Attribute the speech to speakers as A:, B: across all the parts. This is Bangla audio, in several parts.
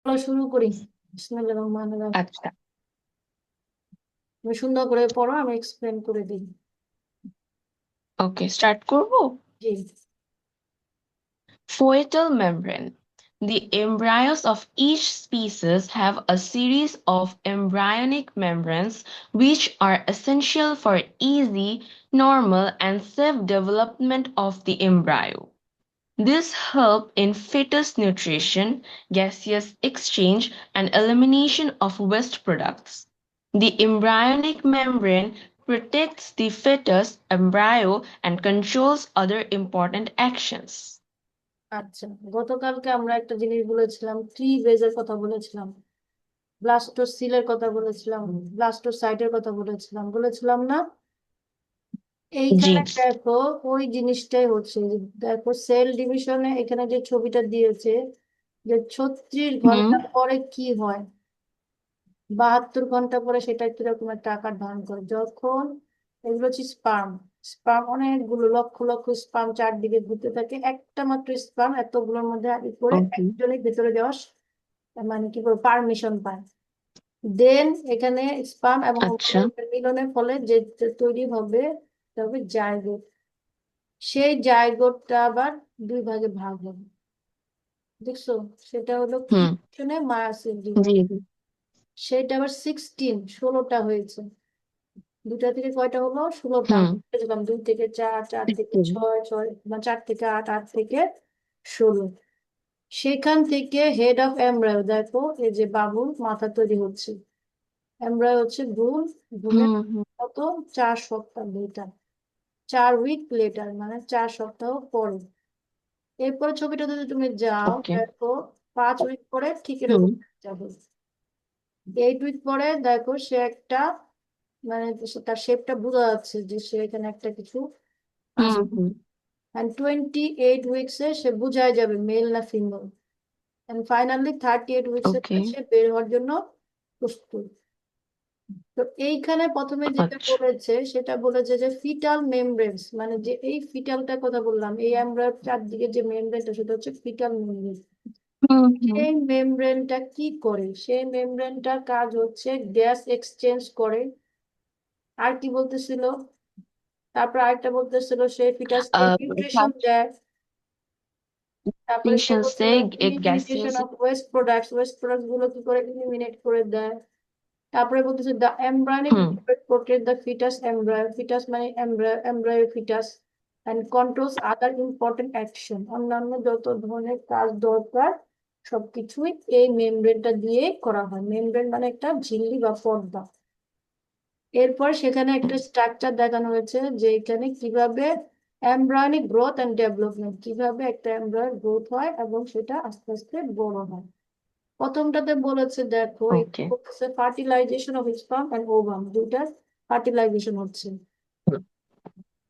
A: চলো শুরু করি। বিসমিল্লাহির রহমানির রহিম।
B: আচ্ছা,
A: তুমি সুন্দর করে পড়ো, আমি এক্সপ্লেন করে দিই।
B: ওকে, স্টার্ট করব।
A: জি।
B: Foetal membrane. The embryos of each species have a series of embryonic membranes which are essential for easy, normal, and safe development of the embryo. This help in fetus nutrition, gaseous exchange, and elimination of waste products. The embryonic membrane protects the fetus embryo and controls other important actions.
A: আচ্ছা, গতকালকে আমরা একটা জিনিস বলেছিলাম, ক্লিভেজের কথা বলেছিলাম, ব্লাস্টোসিলের কথা বলেছিলাম, ব্লাস্টোসাইটের কথা বলেছিলাম না?
B: জি।
A: এইখানে দেখো, ওই জিনিসটাই হচ্ছে যে, দেখো সেল ডিভিশনে এখানে যে ছবিটা দিয়েছে, যে 36 ঘন্টা
B: হুম।
A: পরে কি হয়, 72 ঘন্টা পরে সেটা কিরকম একটা আকার ধারণ করে যখন এগুলো হচ্ছে স্পার্ম। স্পার্ম অনেকগুলো লক্ষ লক্ষ স্পার্ম চারদিকে ঘুরতে থাকে, একটা মাত্র স্পার্ম এতগুলোর মধ্যে আগে করে
B: ওকে।
A: একজনের ভেতরে যাওয়ার মানে কি বলবো পারমিশন পায়। দেন এখানে স্পার্ম এবং
B: আচ্ছা।
A: ওভামের মিলনের ফলে যে যে তৈরি হবে, তবে জাইগোট। সেই জাইগোটটা আবার দুই ভাগে ভাগ হবে, দেখছো? সেটা হলো কি
B: হুম।
A: মায়াসিস
B: জি
A: ডিভাইড।
B: জি।
A: সেটা আবার 16 হয়েছে। দুটা থেকে কয়টা হলো? 16টা।
B: হুম।
A: আমরা বলেছিলাম 2 থেকে 4, 4 থেকে 6, 6 মানে 4 থেকে 8, 8 থেকে 16। সেখান থেকে হেড অফ এমব্রায়ো, দেখো এই যে বাবুল মাথা তৈরি হচ্ছে। এমব্রায়ো হচ্ছে ভ্রূণ। ভ্রূণের
B: হুম। হুম।
A: কত? 4 সপ্তাহ লেটার, 4 উইক লেটার, মানে 4 সপ্তাহ পরে। এরপর ছবিটা যদি তুমি যাও,
B: ওকে।
A: দেখো 5 উইক পরে ঠিক
B: হুম।
A: এরকম যাবে। 8 উইক পরে দেখো সে একটা, মানে তার শেপটা বোঝা যাচ্ছে যে সে এখানে একটা কিছু
B: হুম।
A: আছে।
B: হুম।
A: and 28 উইকসে সে বুঝাই যাবে মেল না ফিমেল। and ফাইনালি 38 উইকসে
B: ওকে।
A: সে বের হওয়ার জন্য প্রস্তুত। তো এইখানে প্রথমে যেটা
B: আচ্ছা।
A: বলেছে, সেটা বলেছে যে ফিটাল মেমব্রেনস, মানে যে এই ফিটালটার কথা বললাম, এই আমরা চারদিকে যে মেমব্রেনটা, সেটা হচ্ছে ফিটাল মেমব্রেন।
B: হুম। হুম।
A: সেই মেমব্রেনটা কি করে? সেই মেমব্রেনটার কাজ হচ্ছে গ্যাস এক্সচেঞ্জ করে। আর কি বলতেছিল? তারপর আরেকটা বলতেছিল সে ফিটাসকে নিউট্রিশন দেয়। তারপরে সে
B: Patients
A: বলছিল
B: say it
A: elimination
B: gases.
A: Of waste products গুলো কি করে ইলিমিনেট করে দেয়। তারপরে বলতেছে the embryonic
B: hmm.
A: Protect the fetus embryo, fetus মানে embryo fetus, and controls other important action, অন্যান্য যত ধরনের কাজ দরকার সবকিছুই এই মেমব্রেনটা দিয়ে করা হয়। মেমব্রেন মানে একটা ঝিল্লি বা পর্দা। এরপর সেখানে একটা স্ট্রাকচার দেখানো হয়েছে যে এখানে কিভাবে এমব্রায়নিক গ্রোথ এন্ড ডেভেলপমেন্ট, কিভাবে একটা এমব্রায়ন গ্রোথ হয় এবং সেটা আস্তে আস্তে বড় হয়। প্রথমটাতে বলেছে, দেখো
B: ওকে।
A: বলতেছে fertilization of sperm and ovum, দুইটার ফার্টিলাইজেশন হচ্ছে।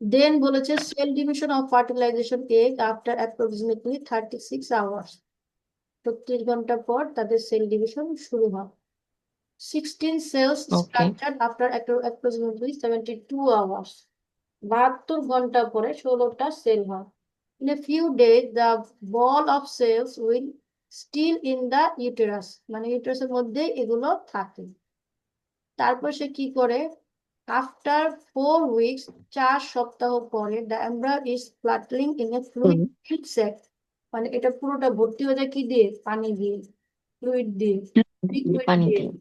A: দেন বলেছে cell division of fertilization egg after approximately 36 hours, 36 ঘন্টা পর তাদের সেল ডিভিশন শুরু হয়। 16 cells
B: ওকে।
A: structured after approximately 72 hours, 72 ঘন্টা পরে 16টা সেল হয়। In a few days the ball of cells will still in the uterus, মানে ইউটারাসের মধ্যে এগুলো থাকে। তারপর সে কি করে? আফটার 4 উইকস, 4 সপ্তাহ পরে the embryo is fluttering in a
B: hmm.
A: fluid filled sac, মানে এটা পুরোটা ভর্তি হয়ে যায় কি দিয়ে? পানি দিয়ে, ফ্লুইড দিয়ে, লিকুইড
B: পানি
A: দিয়ে।
B: দিন।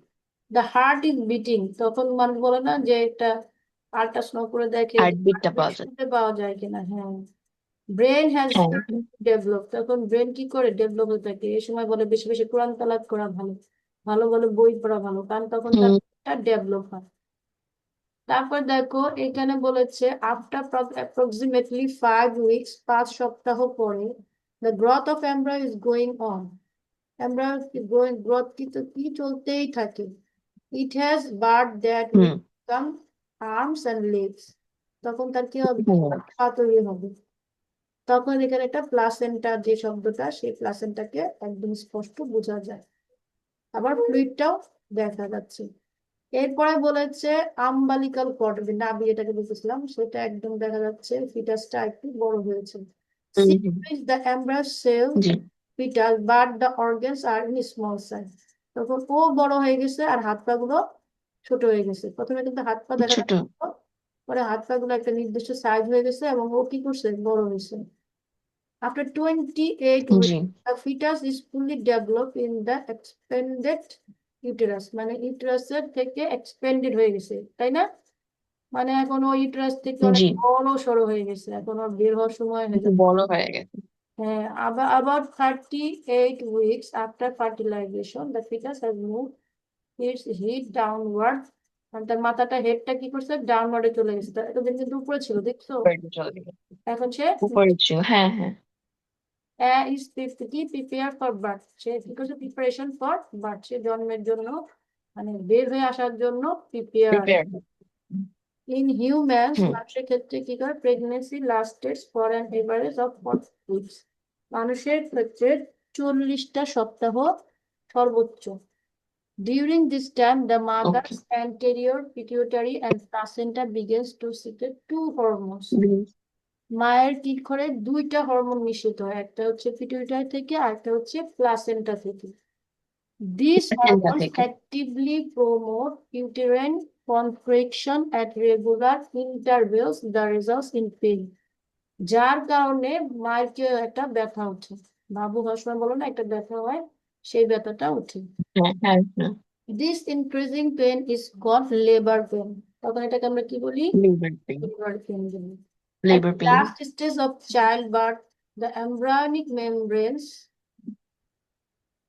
A: দ্য হার্ট ইজ বিটিং, তখন মানুষ বলে না যে এটা আল্ট্রাসাউন্ড করে দেখে
B: হার্টবিটটা
A: হার্টবিট
B: পাওয়া যায়।
A: শুনতে পাওয়া যায় কিনা। হ্যাঁ। ব্রেন হ্যাজ
B: হ্যাঁ।
A: ডেভেলপ, তখন ব্রেন কি করে ডেভেলপ হতে থাকে? এই সময় বলে বেশি বেশি কোরআন তালাত করা ভালো, ভালো ভালো বই পড়া ভালো, কারণ তখন
B: হুম।
A: তার ডেভেলপ হয়। তারপর দেখো এখানে বলেছে আফটার অ্যাপ্রক্সিমেটলি 5 উইকস, 5 সপ্তাহ পরে the growth of embryo is going on. Embryo growth কি তো কি চলতেই থাকে। It has bird that will
B: hmm.
A: Come arms and legs, তখন তার কি হবে?
B: হুম।
A: পা তৈরি হবে। তখন এখানে একটা প্লাসেন্টা, যে শব্দটা, সেই প্লাসেন্টাকে একদম স্পষ্ট বোঝা যায়। আবার ফ্লুইডটাও দেখা যাচ্ছে। এরপরে বলেছে আম্বালিকাল কর্ড, নাভি এটাকে বলতেছিলাম, সেটা একদম দেখা যাচ্ছে, ফিটাসটা একটু বড় হয়েছে।
B: Hmm. Hmm.
A: Six the embryo cell
B: জি।
A: fetus, but the organs are in small size. তখন ও বড় হয়ে গেছে আর হাত পা গুলো ছোট হয়ে গেছে। প্রথমে কিন্তু হাত পা দেখা
B: ছোট
A: যাচ্ছে, পরে হাত পা গুলো একটা নির্দিষ্ট সাইজ হয়ে গেছে এবং ও কি করছে, বড় হয়েছে। After 28
B: G
A: weeks, the fetus is fully developed in the expanded uterus. মানে ইউটেরাসের থেকে expanded হয়ে গেছে, তাই না? মানে এখন ও ইউটেরাস থেকে অনেক
B: জি
A: বড় সড়ো হয়ে গেছে, এখন ওর বের হওয়ার সময় হয়ে
B: একটু
A: যাবে।
B: বড় হয়ে গেছে
A: হ্যাঁ, about 38 weeks after fertilization, the fetus has moved its head downward. আর তার মাথাটা, হেডটা কি করছে, ডাউনওয়ার্ডে চলে গেছে। তার এতদিন কিন্তু উপরে ছিল, দেখছো?
B: উপরে চলে গেছে
A: এখন সে
B: উপরে ছিল হ্যাঁ হ্যাঁ
A: is কি প্রিপেয়ার ফর বার্থ, সে কি করছে, প্রিপারেশন ফর বার্থ, সে জন্মের জন্য মানে বের হয়ে আসার জন্য প্রিপেয়ার।
B: প্রিপেয়ার
A: ইন হিউম্যানস,
B: হুম
A: মানুষের ক্ষেত্রে কি করে, pregnancy lasted for an average of 40 weeks. মানুষের ক্ষেত্রে 40টা সপ্তাহ সর্বোচ্চ। During this time, the
B: okay
A: mother's anterior pituitary and placenta begins to secrete two hormones. মায়ের কি করে, দুইটা হরমোন নিঃসৃত হয়, একটা হচ্ছে পিটুইটারি থেকে আর একটা হচ্ছে প্লাসেন্টা থেকে। These
B: চিন্তা
A: hormones
B: থেকে
A: actively promote uterine contraction at regular intervals that results in pain. যার কারণে মায়ের কি হয়, একটা ব্যথা ওঠে, বাবু হওয়ার সময় বলো না একটা ব্যথা হয়, সেই ব্যথাটা ওঠে।
B: হ্যাঁ হ্যাঁ হ্যাঁ
A: This increasing pain is called labor pain. তখন এটাকে আমরা কি বলি,
B: লেবার পেইন
A: labor pain বলি। At
B: labour
A: the
B: pain
A: last stage of childbirth, the embryonic membranes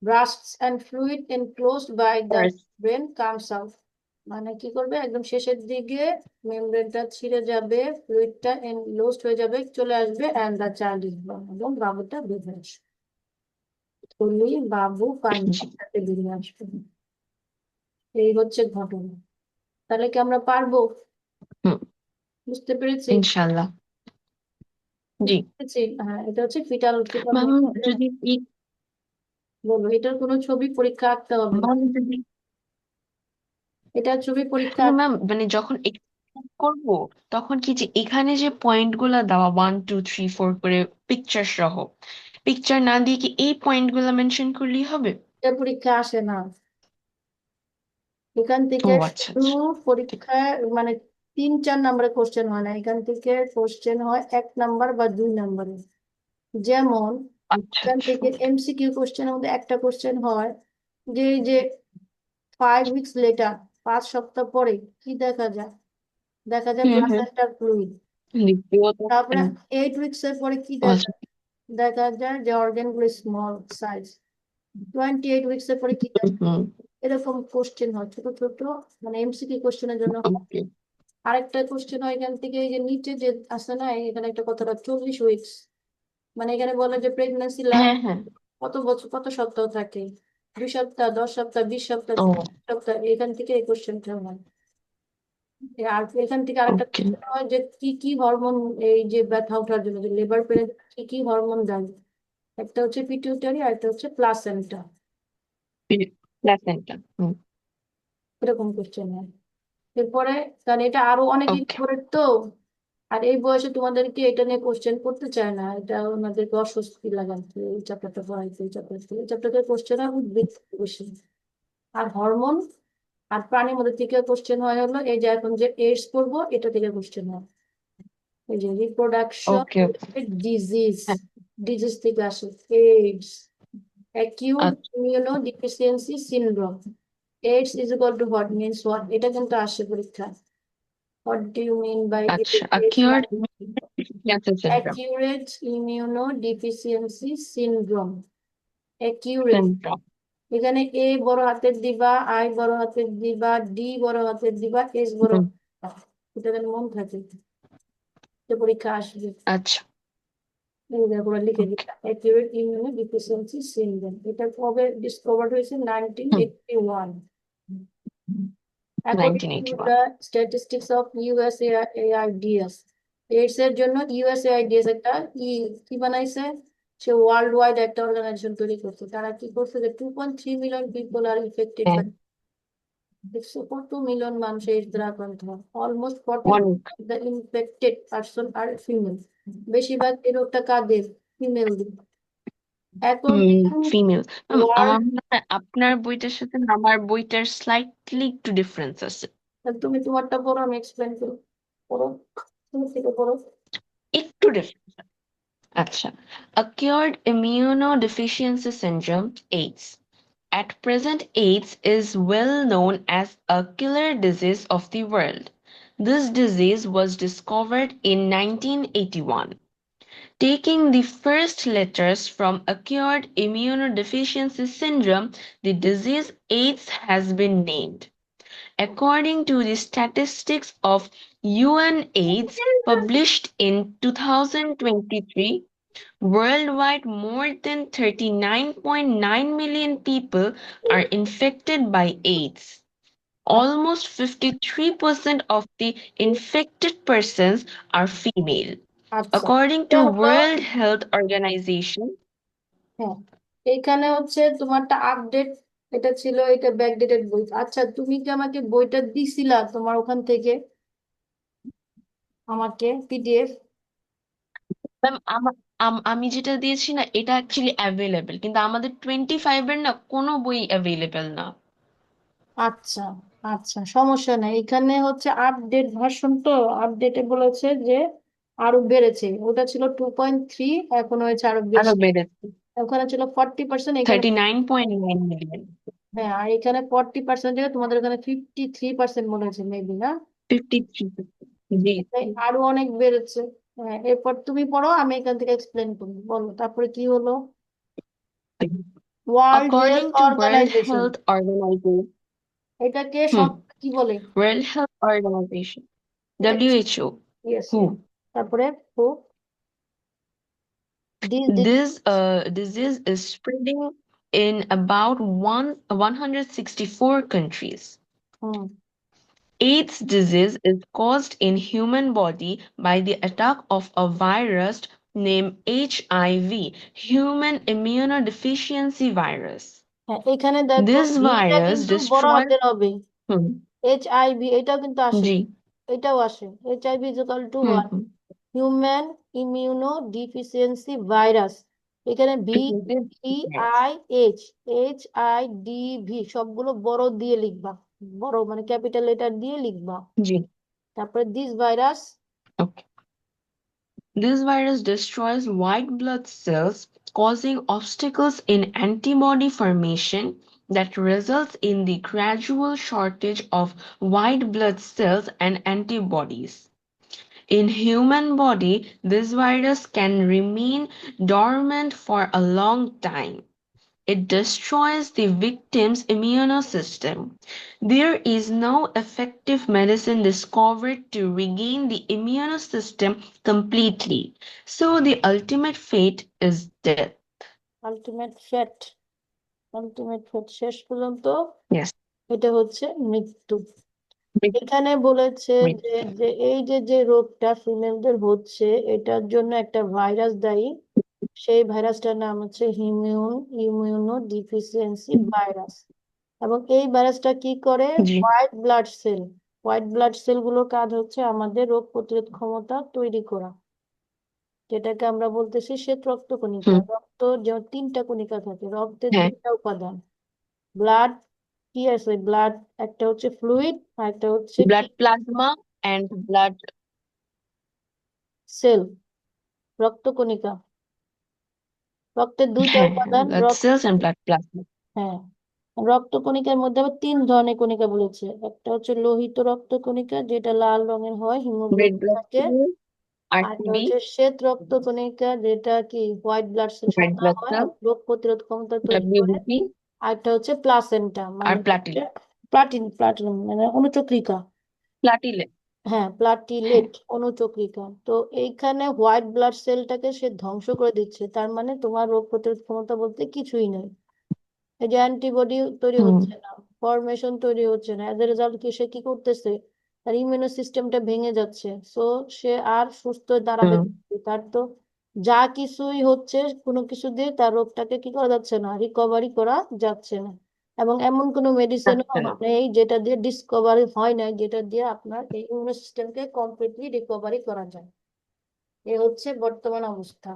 A: bursts and fluid enclosed by the membrane comes out. মানে কি করবে, একদম শেষের দিকে মেমব্রেনটা ছিঁড়ে যাবে, ফ্লুইডটা এনক্লোজড হয়ে যাবে, চলে আসবে, and the child is born, এবং বাবুটা বেরিয়ে আসবে। তলি বাবু পানির
B: জি
A: সাথে বেরিয়ে আসবে। এই হচ্ছে ঘটনা। তাহলে কি আমরা পারবো?
B: হুম
A: বুঝতে পেরেছি?
B: ইনশাল্লাহ জি
A: পেরেছি? হ্যাঁ, এটা হচ্ছে ফিটাল ফিটাল।
B: ম্যাম যদি
A: বলবো এটার কোনো ছবি পরীক্ষা আঁকতে হবে না,
B: ম্যাম যদি
A: এটার ছবি পরীক্ষা
B: কিন্তু ম্যাম মানে যখন এক্সপ্লেন করব তখন কি যে এখানে যে পয়েন্ট গুলা দেওয়া 1 2 3 4 করে পিকচার সহ পিকচার না দিয়ে কি এই পয়েন্ট গুলা মেনশন করলেই হবে
A: এটা পরীক্ষা আসে না। এখান
B: ও
A: থেকে
B: আচ্ছা
A: শুধু
B: আচ্ছা
A: পরীক্ষায় মানে 3-4 নম্বরের কোশ্চেন হয় না, এখান থেকে কোশ্চেন হয় 1 নাম্বার বা 2 নাম্বারে। যেমন
B: আচ্ছা
A: এখান
B: আচ্ছা
A: থেকে এমসিকিউ কোশ্চেনের মধ্যে একটা কোশ্চেন হয় যে এই যে 5 weeks later, 5 সপ্তাহ পরে কি দেখা যায়, দেখা যায়
B: হুম হুম
A: প্লাসেন্টার ফ্লুইড।
B: লিখতেও তো
A: তারপরে 8 weeks এর পরে কি দেখা,
B: আচ্ছা
A: দেখা যায় যে অর্গানগুলো স্মল সাইজ। 28 weeks এর পরে কি দেখা,
B: হুম
A: এরকম কোশ্চেন হয় ছোট ছোট, মানে এমসিকিউ কোশ্চেনের জন্য হয়।
B: ওকে
A: আরেকটা কোশ্চেন হয় এখান থেকে, এই যে নিচে যে আছে না, এখানে একটা কথাটা 40 উইকস, মানে এখানে বলে যে প্রেগনেন্সি
B: হ্যাঁ হ্যাঁ
A: কত বছর, কত সপ্তাহ থাকে, 2 সপ্তাহ, 10 সপ্তাহ, 20 সপ্তাহ,
B: ও
A: 30 সপ্তাহ, এখান থেকে এই কোশ্চেনটা হয়। আর এখান থেকে আরেকটা
B: ওকে
A: question হয় যে কি কি হরমোন এই যে ব্যথা ওঠার জন্য, যে লেবার পেনে কি কি হরমোন দেয়, একটা হচ্ছে পিটিউটারি আর একটা হচ্ছে প্লাসেন্টা।
B: প্লাসেন্টা হুম
A: এরকম কোশ্চেন হয় এরপরে। কারণ এটা আরো অনেক
B: ওকে
A: ইম্পর্টেন্ট তো, আর এই বয়সে তোমাদেরকে এটা নিয়ে কোশ্চেন করতে চায় না, এটা ওনাদেরকে অস্বস্তি লাগাতে, এই চ্যাপ্টারটা পড়াইতে, এই চ্যাপ্টারটা কোশ্চেন হয় উদ্ভিদ বেশি। আর হরমোন আর প্রাণীর মধ্যে থেকে কোশ্চেন হয় হলো এই যে এখন যে এইডস পড়বো, এটা থেকে কোশ্চেন হয়, এই যে রিপ্রোডাকশন
B: ওকে
A: ডিজিজ,
B: হ্যাঁ
A: ডিজিজ থেকে আসে এইডস, অ্যাকিউট
B: আচ্ছা
A: immunodeficiency syndrome. AIDS is equal to what means what, এটা কিন্তু আসে পরীক্ষা। What do you mean by
B: আচ্ছা
A: AIDS?
B: Acquired cancer syndrome
A: accurate immunodeficiency syndrome, accurate.
B: Syndrome
A: এখানে এ বড় হাতের দিবা, আই বড় হাতের দিবা, ডি বড় হাতের দিবা, এস বড়
B: হুম
A: হাতের দিবা। এটা যেন মন থাকে, যে পরীক্ষা আসবে।
B: আচ্ছা
A: এই দেখো ওরা লিখে
B: ওকে
A: দিলাম অ্যাকিউরেট ইমিউনোডিফিসিয়েন্সি সিনড্রোম। এটা কবে ডিসকভার্ড হয়েছে? 1981, according to
B: 1981
A: the statistics of USAIDS। AIDS এর জন্য USAIDS একটা কি বানাইছে, সে ওয়ার্ল্ড ওয়াইড একটা অর্গানাইজেশন তৈরি করছে। তারা কি করছে যে 2.3 মিলিয়ন পিপল আর ইফেক্টেড
B: হ্যাঁ
A: বাই, 2 মিলিয়ন মানুষ এইডস দ্বারা আক্রান্ত হয়। অলমোস্ট 40
B: অনেক
A: the infected person are female। বেশিরভাগ এই রোগটা কাদের, ফিমেলদের। According
B: female. ম্যাম,
A: ওয়ার্ল্ড,
B: আমার মনে হয় আপনার বইটার সাথে না আমার বইটার স্লাইটলি একটু ডিফারেন্স আছে।
A: তুমি তোমারটা পড়ো, আমি এক্সপ্লেন করি। পড়ো, তুমি থেকে পড়ো।
B: একটু ডিফারেন্স। আচ্ছা, acquired immunodeficiency syndrome, AIDS. At present, AIDS is well known as a killer disease of the world. This disease was discovered in 1981. Taking the first letters from acquired immunodeficiency syndrome, the disease AIDS has been named. According to the statistics of UNAIDS published in 2023, worldwide more than 39.9 million people are infected by AIDS. Almost 53% of the infected persons are female.
A: আচ্ছা,
B: According
A: এটা
B: to
A: হলো,
B: World Health Organization,
A: হ্যাঁ, এইখানে হচ্ছে তোমারটা আপডেট, এটা ছিল, এটা ব্যাকডেটেড বই। আচ্ছা, তুমি কি আমাকে বইটা দিছিলা তোমার ওখান থেকে আমাকে পিডিএফ?
B: ম্যাম আমি যেটা দিয়েছি না এটা অ্যাকচুয়ালি অ্যাভেলেবেল, কিন্তু আমাদের 25-এর না কোনো বই অ্যাভেলেবেল না।
A: আচ্ছা, আচ্ছা, সমস্যা নাই। এখানে হচ্ছে আপডেট ভার্সন, তো আপডেটে বলেছে যে আরো বেড়েছে। ওটা ছিল 2.3, এখন হয়েছে আরো
B: আরো
A: বেশি।
B: বেড়েছে
A: ওখানে ছিল 40%, এখানে
B: 39.9 মিলিয়ন।
A: হ্যাঁ, আর এখানে 40% জায়গায় তোমাদের ওখানে 53% মনে হচ্ছে মেবি, না?
B: 53। জি।
A: তাই আরো অনেক বেড়েছে। হ্যাঁ, এরপর তুমি পড়ো, আমি এখান থেকে এক্সপ্লেন করি, বলো তারপরে কি হলো। World health
B: According to World
A: organization,
B: Health Organization,
A: এটাকে
B: hmm,
A: সংক্ষেপে কি বলে?
B: World Health Organization,
A: এটাকে,
B: WHO,
A: ইয়েস,
B: who
A: তারপরে who, this,
B: this disease is spreading in about 164 countries.
A: Hmm,
B: AIDS disease is caused in human body by the attack of a virus named HIV, human immunodeficiency virus.
A: হ্যাঁ, এখানে দেখো
B: This
A: ভিটা
B: virus
A: কিন্তু বড়
B: destroys
A: হাতের হবে।
B: hmm,
A: HIV এটাও কিন্তু আসে,
B: G,
A: এটাও আসে। HIV is equal to
B: hmm,
A: what? Human immunodeficiency virus. এখানে V, E,
B: virus.
A: I, H, H I D V সবগুলো বড় দিয়ে লিখবা, বড় মানে ক্যাপিটাল লেটার দিয়ে লিখবা।
B: G.
A: তারপরে this virus,
B: Okay. This virus destroys white blood cells, causing obstacles in antibody formation that results in the gradual shortage of white blood cells and antibodies. In human body, this virus can remain dormant for a long time. It destroys the victim's immune system. There is no effective medicine discovered to regain the immune system completely. So the ultimate fate is death.
A: Ultimate fate, ultimate fate, শেষ পর্যন্ত
B: Yes.
A: এটা হচ্ছে মৃত্যু।
B: Wait,
A: এখানে বলেছে
B: wait.
A: যে যে এই যে যে রোগটা ফিমেলদের হচ্ছে, এটার জন্য একটা ভাইরাস দায়ী। সেই ভাইরাসটার নাম হচ্ছে ইমিউনো ডিফিসিয়েন্সি ভাইরাস। এবং এই ভাইরাসটা কি করে?
B: G.
A: হোয়াইট ব্লাড সেল গুলোর কাজ হচ্ছে আমাদের রোগ প্রতিরোধ ক্ষমতা তৈরি করা, যেটাকে আমরা বলতেছি শ্বেত রক্ত কণিকা।
B: Hmm.
A: রক্ত যেমন তিনটা কণিকা থাকে, রক্তের
B: হ্যাঁ,
A: দুইটা উপাদান, ব্লাড, কি আছে ব্লাড, একটা হচ্ছে ফ্লুইড আর একটা হচ্ছে কি,
B: blood plasma and blood.
A: Cell, রক্ত কণিকা। রক্তের দুইটা
B: হ্যাঁ, হ্যাঁ,
A: উপাদান,
B: blood cells and blood plasma.
A: হ্যাঁ, রক্ত কণিকার মধ্যে আবার তিন ধরনের কণিকা বলেছে। একটা হচ্ছে লোহিত রক্ত কণিকা, যেটা লাল রঙের হয়,
B: Red
A: হিমোগ্লোবিন
B: blood
A: থাকে।
B: cell,
A: আর একটা
B: RTB,
A: হচ্ছে শ্বেত রক্ত কণিকা, যেটা কি হোয়াইট ব্লাড সেল,
B: white
A: সাদা
B: blood
A: হয় আর
B: cell,
A: রোগ প্রতিরোধ ক্ষমতা তৈরি করে।
B: WBC,
A: আর একটা হচ্ছে প্লাসেন্টা,
B: আর
A: মানে
B: প্লাটিলেট।
A: প্লাটিন মানে অনুচক্রিকা।
B: প্লাটিলেট।
A: হ্যাঁ,
B: হ্যাঁ।
A: প্লাটিলেট, অনুচক্রিকা। তো এইখানে হোয়াইট ব্লাড সেলটাকে সে ধ্বংস করে দিচ্ছে, তার মানে তোমার রোগ প্রতিরোধ ক্ষমতা বলতে কিছুই নেই। এই যে অ্যান্টিবডি তৈরি
B: হুম,
A: হচ্ছে না, ফরমেশন তৈরি হচ্ছে না, এজ এ রেজাল্ট কি সে কি করতেছে? তার ইমিউনো সিস্টেমটা ভেঙে যাচ্ছে। সো সে আর সুস্থ দাঁড়াবে
B: হুম,
A: কি করে? তার তো যা কিছুই হচ্ছে, কোনো কিছু দিয়ে তার রোগটাকে কি করা যাচ্ছে না, রিকভারি করা যাচ্ছে না। এবং এমন কোনো মেডিসিনও
B: যাচ্ছে না।
A: নেই যেটা দিয়ে ডিসকভারি হয় না, যেটা দিয়ে আপনার এই ইমিউনো সিস্টেমকে কমপ্লিটলি রিকভারি করা যায়। এ হচ্ছে বর্তমান অবস্থা।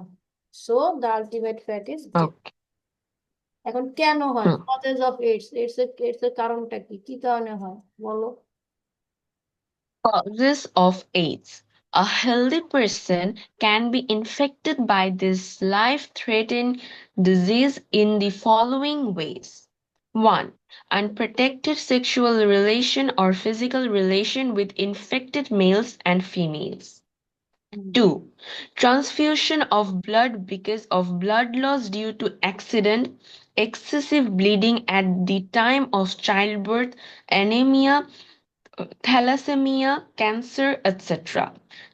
A: So the ultimate fate is death.
B: Okay.
A: এখন কেন হয়
B: Hmm.
A: Causes of AIDS AIDS এর কারণটা কি কি কারণে হয় বলো?
B: Causes of AIDS. A healthy person can be infected by this life-threatening disease in the following ways. 1. Unprotected sexual relation or physical relation with infected males and females. 2. Transfusion of blood because of blood loss due to accident, excessive bleeding at the time of childbirth, anemia, thalassemia, cancer, etc.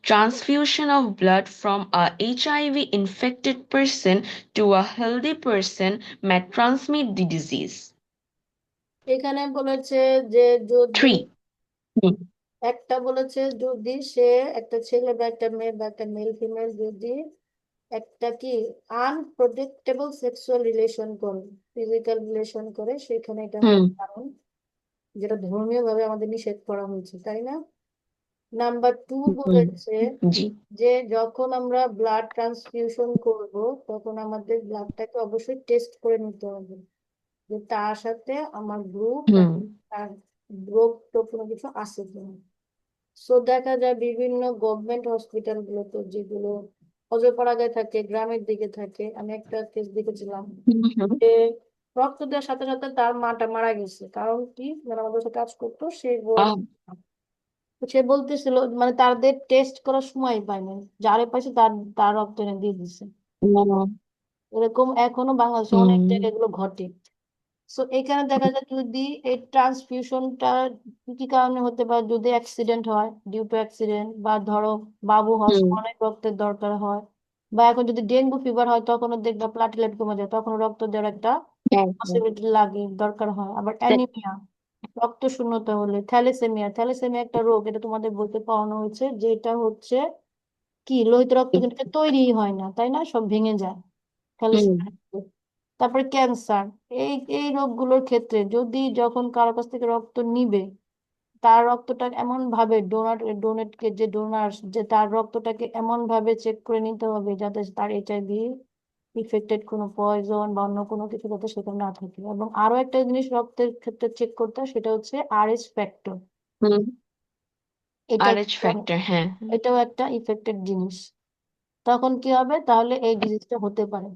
B: Transfusion of blood from a HIV infected person to a healthy person may transmit the disease.
A: এখানে বলেছে যে যদি
B: 3. Hmm.
A: একটা বলেছে যদি সে একটা ছেলে বা একটা মেয়ে বা একটা মেল ফিমেল যদি একটা কি আনপ্রোটেক্টেবল সেক্সুয়াল রিলেশন করে ফিজিক্যাল রিলেশন করে সেখানে এটা হয়
B: Hmm.
A: কারণ যেটা ধর্মীয় ভাবে আমাদের নিষেধ করা হয়েছে তাই না? Number 2
B: Hmm.
A: বলেছে
B: জি।
A: যে যখন আমরা ব্লাড ট্রান্সফিউশন করব তখন আমাদের ব্লাডটাকে অবশ্যই টেস্ট করে নিতে হবে যে তার সাথে আমার গ্রুপ
B: Hmm.
A: তার রোগ টোগ কোনো কিছু আছে কিনা। সো দেখা যায় বিভিন্ন গভর্নমেন্ট হসপিটাল গুলোতে যেগুলো অজপাড়াগায় থাকে গ্রামের দিকে থাকে, আমি একটা কেস দেখেছিলাম
B: Mhm.
A: যে রক্ত দেওয়ার সাথে সাথে তার মাটা মারা গেছে। কারণ কি, যারা আমাদের সাথে কাজ করতো সে
B: Ah,
A: তো সে বলতেছিল মানে তাদের টেস্ট করার সময় পায় না, যারে পাইছে তার তার রক্ত এনে দিয়ে দিচ্ছে।
B: oh,
A: এরকম এখনো বাংলাদেশে অনেক
B: mm,
A: জায়গায় এগুলো ঘটে। সো এখানে দেখা যায় যদি এই ট্রান্সফিউশনটা কি কি কারণে হতে পারে, যদি অ্যাক্সিডেন্ট হয় ডিউ টু অ্যাক্সিডেন্ট, বা ধরো বাবু হওয়ার সময়
B: mm,
A: অনেক রক্তের দরকার হয়, বা এখন যদি ডেঙ্গু ফিভার হয় তখনও দেখবা প্লাটিলেট কমে যায়, তখন রক্ত দেওয়ার একটা
B: একদম।
A: পসিবিলিটি লাগে দরকার হয়। আবার
B: তে-
A: অ্যানিমিয়া রক্ত শূন্যতা হলে, থ্যালাসেমিয়া থ্যালাসেমিয়া একটা রোগ, এটা তোমাদের বইতে পড়ানো হয়েছে, যেটা হচ্ছে কি লোহিত রক্ত কিন্তু তৈরিই হয় না তাই না, সব ভেঙে যায়
B: হুম,
A: থ্যালাসেমিয়া। তারপরে ক্যান্সার, এই এই রোগগুলোর ক্ষেত্রে যদি যখন কারো কাছ থেকে রক্ত নিবে, তার রক্তটা এমন ভাবে ডোনেটকে যে ডোনার যে তার রক্তটাকে এমন ভাবে চেক করে নিতে হবে যাতে তার এইচআইভি ইফেক্টেড কোনো পয়জন বা অন্য কোনো কিছু যাতে সেখানে না থাকে। এবং আরো একটা জিনিস রক্তের ক্ষেত্রে চেক করতে হয়, সেটা হচ্ছে আরএস ফ্যাক্টর।
B: হুম,
A: এটা
B: RH ফ্যাক্টর, হ্যাঁ।
A: এটাও একটা ইফেক্টেড জিনিস। তখন কি হবে, তাহলে এই ডিজিজটা হতে পারে,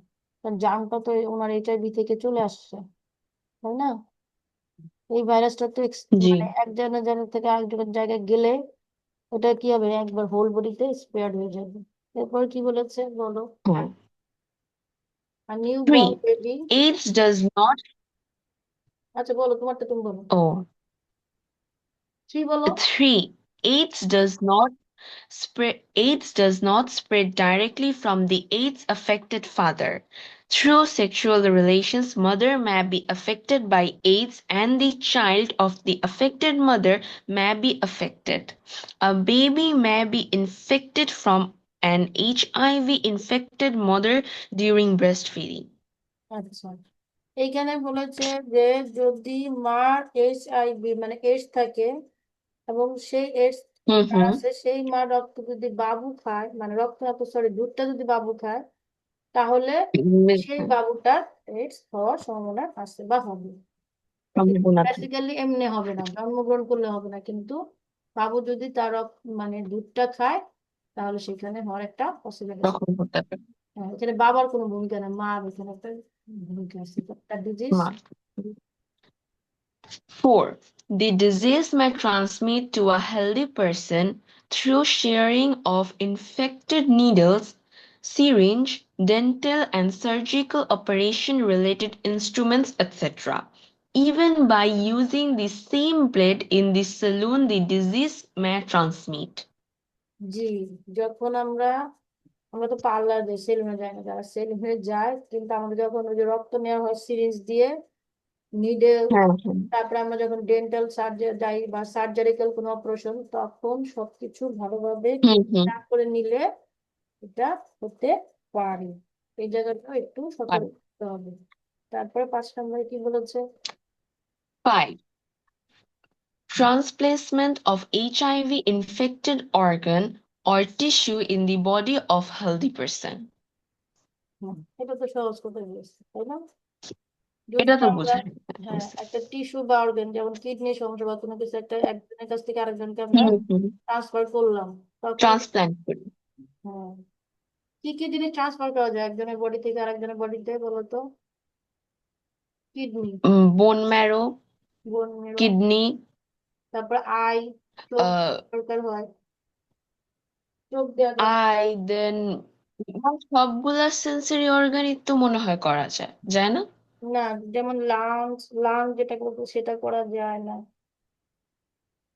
A: কারণ জার্মটা তো ওনার এইচআইভি থেকে চলে আসছে তাই না। এই ভাইরাসটা তো
B: জি।
A: মানে এক জায়গা জায়গা থেকে আরেক জায়গায় গেলে ওটা কি হবে, একবার হোল বডিতে স্প্রেড হয়ে যাবে। এরপর কি বলেছে বলো?
B: হ্যাঁ।
A: আর new born
B: 3.
A: Baby.
B: AIDS does not,
A: আচ্ছা বলো, তোমারটা তুমি বলো।
B: oh,
A: থ্রি বলো।
B: 3. AIDS does not spread directly from the AIDS affected father. Through sexual relations, mother may be affected by AIDS and the child of the affected mother may be affected. A baby may be infected from an HIV infected mother during breastfeeding.
A: আচ্ছা, এইখানে বলেছে যে যদি মার এইচআইভি মানে এইডস থাকে এবং সেই এইডস যার
B: Mm-hmm.
A: আছে সেই মার রক্ত যদি বাবু খায়, মানে রক্ত না তো সরি দুধটা যদি বাবু খায়, তাহলে সেই বাবুটার এইডস হওয়ার সম্ভাবনা আছে বা হবে। বেসিক্যালি এমনি হবে না, জন্মগ্রহণ করলে হবে না, কিন্তু বাবু যদি তার মানে দুধটা খায় তাহলে সেখানে হওয়ার একটা পসিবিলিটি আছে।
B: তখন হতে পারে।
A: হ্যাঁ, এখানে বাবার কোনো ভূমিকা না, মার এখানে একটা ভূমিকা আছে, একটা ডিজিজ।
B: মা। 4. The disease may transmit to a healthy person through sharing of infected needles, syringe, dental and surgical operation related instruments, etc. Even by using the same blade in the saloon, the disease may transmit.
A: জি, যখন আমরা আমরা তো পার্লার যাই, সেলুনে যাই না, যারা সেলুনে যায় কিন্তু আমাদের যখন ওই যে রক্ত নেওয়া হয় সিরিঞ্জ দিয়ে, নিডেল,
B: হ্যাঁ, হ্যাঁ।
A: তারপরে আমরা যখন ডেন্টাল সার্জারি যাই বা সার্জারিক্যাল কোনো অপারেশন, তখন সবকিছু ভালোভাবে
B: হুম, হুম।
A: চেক করে নিলে এটা হতে পারে। এই জায়গাটা একটু
B: পারে।
A: সতর্ক হতে হবে। তারপরে 5 নম্বরে কি বলেছে?
B: 5. Transplacement of HIV infected organ or tissue in the body of healthy person.
A: এটা তো সহজ কথা বলেছি, তাই না? যদি
B: এটা তো
A: আমরা
B: বোঝা
A: একটা টিস্যু বা অর্গান যেমন কিডনি সমস্যা বা কোনো কিছু একটা একজনের কাছ থেকে আরেকজনকে আমরা ট্রান্সফার করলাম, তখন
B: ট্রান্সপ্ল্যান্ট করি।
A: হ্যাঁ, কি কি জিনিস ট্রান্সফার করা যায় একজনের বডি থেকে আরেকজনের বডিতে বলো তো? কিডনি,
B: বোন ম্যারো,
A: বোন মেরো,
B: কিডনি,
A: তারপর আই, চোখ দরকার হয়, চোখ দেওয়া দরকার।
B: আই, দেন সবগুলা সেন্সরি অর্গানই তো মনে হয় করা যায়, যায় না?
A: না, যেমন লাং যেটা করবো সেটা করা যায় না,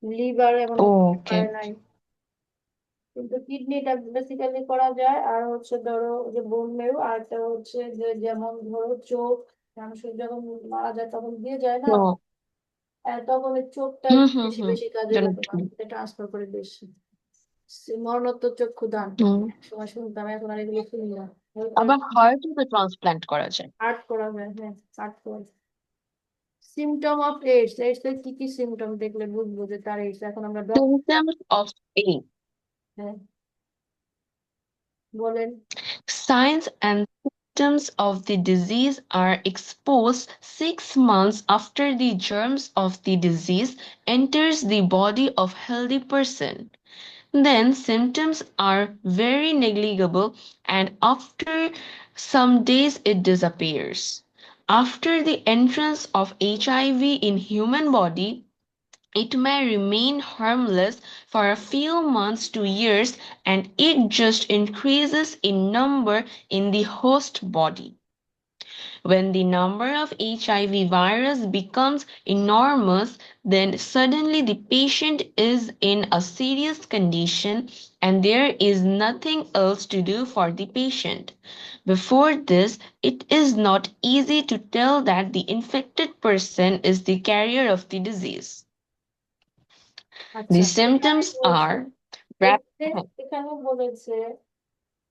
A: লিভার এমন
B: ওকে।
A: পারে নাই, কিন্তু কিডনিটা বেসিক্যালি করা যায়। আর হচ্ছে ধরো যে বোন মেরু, আর একটা হচ্ছে যে যেমন ধরো চোখ, মানুষের যখন মারা যায় তখন দিয়ে যায় না,
B: তো
A: তখন ওই চোখটা
B: হুম হুম
A: বেশি
B: হুম
A: বেশি কাজে
B: জন-
A: লাগে, মানুষকে ট্রান্সফার করে বেশি। মরণোত্তর চক্ষুদান
B: হুম।
A: সময় শুনতাম, এখন আর এগুলো শুনি না।
B: আবার হার্টও তো ট্রান্সপ্ল্যান্ট করা যায়।
A: আর্ট করা যায়, হ্যাঁ, আর্ট করা। সিমটম অফ এইডস, এইডস এর কি কি সিমটম দেখলে বুঝবো যে তার এইডস? এখন আমরা
B: Symptoms of AIDS.
A: হ্যাঁ, বলেন।
B: Signs and symptoms of the disease are exposed 6 months after the germs of the disease enters the body of healthy person. Then symptoms are very negligible and after some days it disappears. After the entrance of HIV in human body, it may remain harmless for a few months to years and it just increases in number in the host body. When the number of HIV virus becomes enormous, then suddenly the patient is in a serious condition and there is nothing else to do for the patient. Before this, it is not easy to tell that the infected person is the carrier of the disease.
A: আচ্ছা,
B: The
A: এখানে
B: symptoms
A: বলছে,
B: are rap-
A: এখানে বলেছে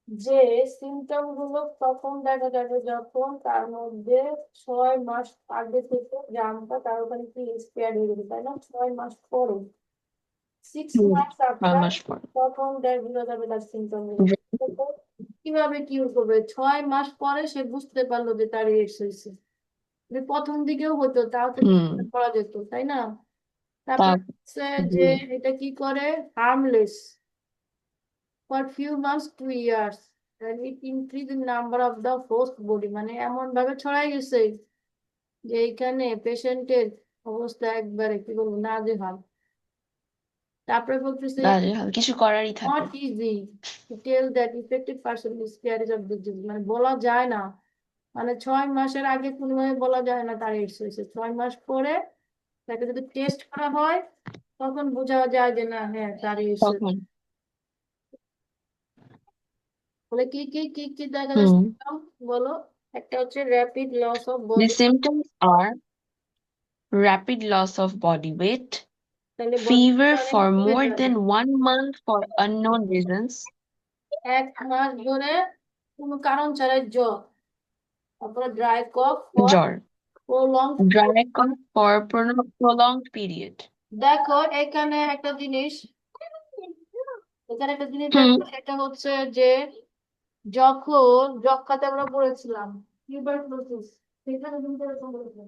A: যে সিমটম গুলো তখন দেখা যাবে যখন তার মধ্যে 6 মাস আগে থেকে জামটা তার ওখানে কি এক্সপায়ার হয়ে গেছে, তাই না? 6 মাস পরে, সিক্স
B: হুম,
A: মান্থস
B: 6
A: আফটার,
B: মাস পর।
A: তখন বোঝা যাবে তার সিমটম গুলো। তো কিভাবে কিউর করবে? 6 মাস পরে সে বুঝতে পারলো যে তার এইডস হয়েছে। যদি প্রথম দিকেও হতো তাও তো
B: হুম,
A: কিছু করা যেত, তাই না?
B: তা
A: তারপর হচ্ছে
B: জি,
A: যে এটা কি করে, harmless for few months to years and it increase in number of the host body, মানে এমন ভাবে ছড়াই গেছে যে এখানে পেশেন্টের অবস্থা একবারে কি বলবো নাজেহাল। তারপরে বলতেছে
B: নাজেহাল, কিছু করারই থাকে
A: not
B: না।
A: easy to tell that affected person is carrier of the disease, মানে বলা যায় না, মানে 6 মাসের আগে কোনোভাবে বলা যায় না তার এইডস হয়েছে। 6 মাস পরে তাকে যদি টেস্ট করা হয় তখন বোঝা যায় যে না, হ্যাঁ তার এইডস।
B: তখন
A: বলে কি কি কি কি দেখা
B: হুম,
A: যাচ্ছে বলো? একটা হচ্ছে rapid loss of
B: the
A: body,
B: symptoms are rapid loss of body weight,
A: তাহলে বডি
B: fever
A: অনেক
B: for
A: কমে
B: more
A: যাবে।
B: than 1 month for unknown reasons,
A: 1 মাস ধরে কোনো কারণ ছাড়াই জ্বর, তারপরে ড্রাই কফ ফর
B: জ্বর,
A: prolong.
B: dry cough for prolonged period.
A: দেখো এখানে একটা জিনিস,
B: হুম,
A: দেখো সেটা হচ্ছে যে যখন যক্ষ্মাতে আমরা পড়েছিলাম টিউবারকুলোসিস, সেখানে কিন্তু এরকম বলেছে।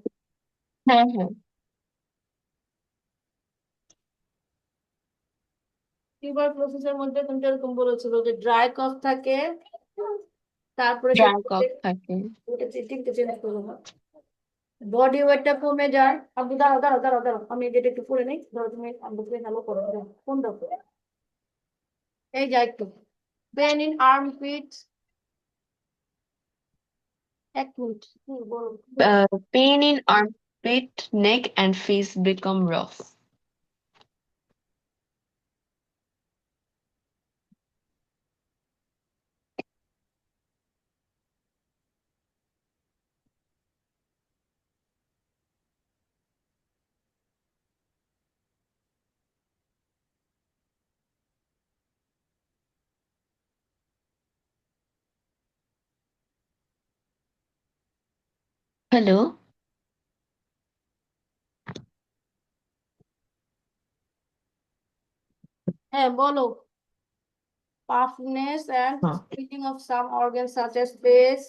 B: হ্যাঁ হ্যাঁ,
A: টিউবারকুলোসিসের মধ্যে কিন্তু এরকম বলেছিল যে ড্রাই কফ থাকে, তারপরে
B: dry cough থাকে।
A: ওটা চিঠিটা চেঞ্জ করবো না, বডি ওয়েটটা কমে যায়। আপনি দাঁড়াও দাঁড়াও দাঁড়াও দাঁড়াও, আমি যেটা একটু করে নিই, ধরো তুমি আব্বুকে হ্যালো করো, ফোন দাও। এই যা একটু pain in armpit, 1 minute, বলো।
B: Pain in armpit, neck and face become rough. Hello?
A: হ্যাঁ বলো। Puffiness and
B: Huh.
A: Feeling of some organ such as face,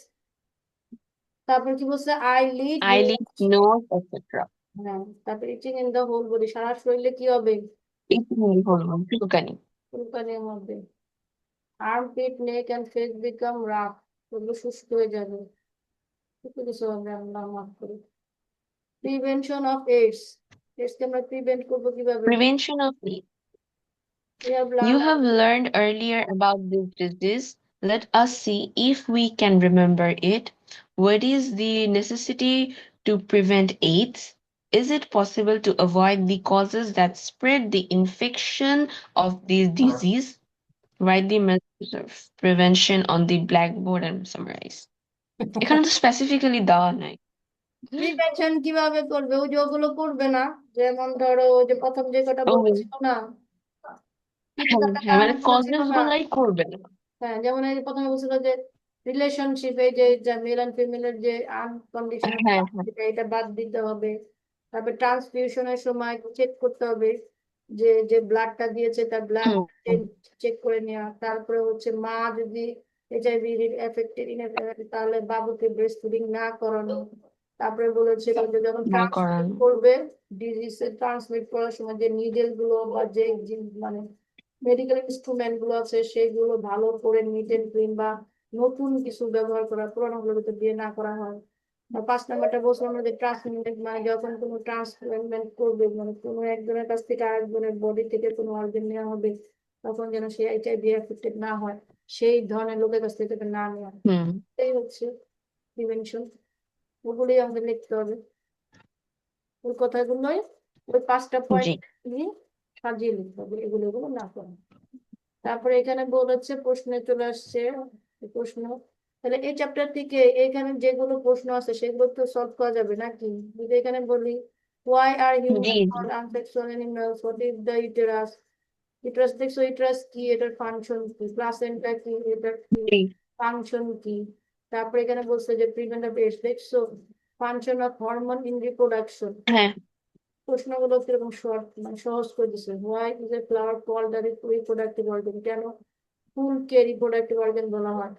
A: তারপর কি বলছে আইলিড
B: eyelid, nose, etc.
A: হ্যাঁ, তারপর itching in the whole body, সারা শরীরে কি হবে?
B: Itching হলো চুলকানি।
A: চুলকানি হবে। Armpit, neck and face become rough, ওগুলো শুষ্ক হয়ে যাবে। কিছু হবে, আল্লাহ মাফ করে। প্রিভেনশন অফ এইডস, এইডসকে আমরা প্রিভেন্ট করবো কিভাবে?
B: Prevention of AIDS.
A: We have
B: You
A: learned
B: have learned earlier about this disease. Let us see if we can remember it. What is the necessity to prevent AIDS? Is it possible to avoid the causes that spread the infection of this disease? Write the message of prevention on the blackboard and summarize. এখানে তো স্পেসিফিক্যালি দেওয়া নাই।
A: প্রিভেনশন কিভাবে করবে? ওই যে ওগুলো করবে না, যেমন ধরো ওই যে প্রথম যে কটা
B: ও
A: বলেছিল না, কি কি
B: হ্যাঁ
A: কটা
B: হ্যাঁ,
A: কারণ
B: মানে
A: বলেছিল
B: কজেস
A: না?
B: গুলাই করবে না।
A: হ্যাঁ, যেমন এই যে প্রথমে বলছিল যে রিলেশনশিপে যে মেল এন্ড ফিমেলের যে আনকন্ডিশনাল,
B: হ্যাঁ হ্যাঁ।
A: এটা বাদ দিতে হবে। তারপর ট্রান্সফিউশনের সময় চেক করতে হবে যে যে ব্লাডটা দিয়েছে তার ব্লাড
B: হুম,
A: চেক করে নেওয়া। তারপরে হচ্ছে মা যদি এইচআইভি এফেক্টেড তাহলে বাবুকে ব্রেস্ট ফিডিং না করানো। তারপরে বলেছিল যে যখন
B: না
A: ট্রান্সমিট
B: করানো।
A: করবে, ডিজিজ ট্রান্সমিট করার সময় যে নিডেল গুলো বা যে মানে মেডিকেল ইনস্ট্রুমেন্ট গুলো আছে সেগুলো ভালো করে নিট এন্ড ক্লিন বা নতুন কিছু ব্যবহার করা, পুরানো গুলো যাতে দিয়ে না করা হয়। আর 5 নাম্বারটা বলছিলাম যে ট্রান্সপ্লান্ট, মানে যখন কোনো ট্রান্সপ্লান্ট করবে, মানে কোনো একজনের কাছ থেকে আরেকজনের বডি থেকে কোনো অর্গান নেওয়া হবে, তখন যেন সে এইচআইভি এফেক্টেড না হয়, সেই ধরনের লোকের কাছ থেকে যাতে না নেওয়া হয়।
B: হুম,
A: এই হচ্ছে প্রিভেনশন, ওগুলোই আমাদের লিখতে হবে। ওই কথাগুলোই, ওই 5টা
B: জি
A: পয়েন্ট নিয়ে সাজিয়ে লিখতে হবে, এগুলো এগুলো না করা। তারপরে এখানে বলেছে প্রশ্নে চলে আসছে এই প্রশ্ন। তাহলে এই চ্যাপ্টার থেকে এখানে যেগুলো প্রশ্ন আছে সেগুলো তো সলভ করা যাবে নাকি? যদি এখানে বলি হোয়াই আর
B: জি
A: হিউম্যান
B: জি
A: not unsexual animals, what is the uterus, uterus দেখছো, ইউটেরাস কি, এটার ফাংশন কি, প্লাসেন্টা কি, এটার কি
B: জি।
A: ফাংশন কি। তারপরে এখানে বলছে যে প্রিভেন্ট অফ এডস, দেখছো function of hormone in reproduction.
B: হ্যাঁ
A: প্রশ্নগুলো কিরকম শর্ট, মানে সহজ করে দিচ্ছে। Why is a flower called the reproductive organ, কেন ফুলকে রিপ্রোডাক্টিভ অর্গান বলা হয়।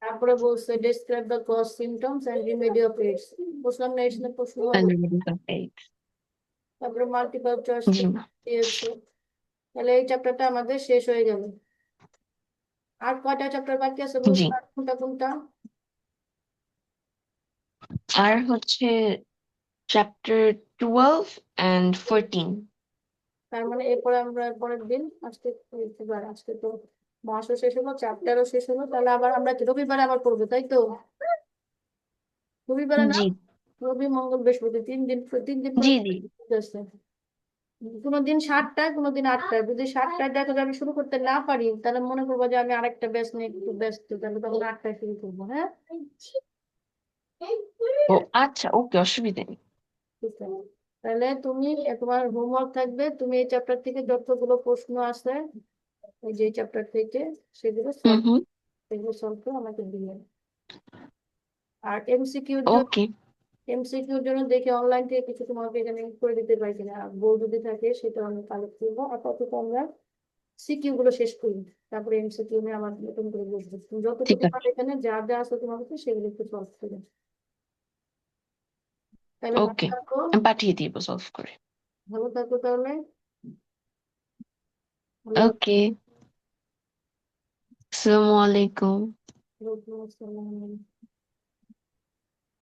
A: তারপরে বলছে describe the cause, symptoms and remedy of AIDS, বুঝলাম না এইডস প্রশ্ন হবে।
B: analysis of AIDS.
A: তারপরে মাল্টিপল চয়েস
B: জি
A: দিয়েছে। তাহলে এই চ্যাপ্টারটা আমাদের শেষ হয়ে গেল। আর কয়টা চ্যাপ্টার বাকি আছে বলতো,
B: জি।
A: আর কোনটা কোনটা?
B: আর হচ্ছে চ্যাপ্টার 12 and 14।
A: তার মানে এরপরে আমরা পরের দিন, আজকে আজকে তো মাসও শেষ হলো, চ্যাপ্টারও শেষ হলো, তাহলে আবার আমরা কি রবিবারে আবার পড়বো, তাই তো? রবিবারে না,
B: জি
A: রবি মঙ্গল বৃহস্পতি, 3 দিন, 3 দিন করে
B: জি জি।
A: আছে। কোনোদিন 7টায়, কোনোদিন 8টায়। যদি 7টায় দেখা যাবে শুরু করতে না পারি, তাহলে মনে করবো যে আমি আরেকটা ব্যাচ নিয়ে একটু ব্যস্ত, তাহলে তখন 8টায় শুরু করবো। হ্যাঁ,
B: ও আচ্ছা, ওকে, অসুবিধা নেই।
A: ঠিক আছে। তাহলে তুমি, তোমার হোমওয়ার্ক থাকবে, তুমি এই চ্যাপ্টার থেকে যতগুলো প্রশ্ন আছে, এই যে চ্যাপ্টার থেকে, সেগুলো
B: হুম
A: সলভ,
B: হুম।
A: সেগুলো সলভ করে আমাকে দিয়ে। আর এমসিকিউর জন্য,
B: ওকে।
A: এমসিকিউর জন্য দেখে অনলাইন থেকে কিছু তোমাকে এখানে করে দিতে পারি কিনা, বই যদি থাকে সেটা আমি কালেক্ট করবো। আপাতত আমরা সিকিউ গুলো শেষ করি, তারপরে এমসিকিউ নিয়ে আমার নতুন করে বসবো। তুমি
B: ঠিক
A: যতটুকু পারো
B: আছে।
A: এখানে যা যা আছে তোমার কাছে সেগুলো একটু সলভ করে। তাহলে ভালো
B: ওকে,
A: থাকো,
B: আমি পাঠিয়ে দিব সলভ করে।
A: ভালো থাকো তাহলে। আল্লাহ
B: ওকে, আসসালামু আলাইকুম।
A: হাফেজ।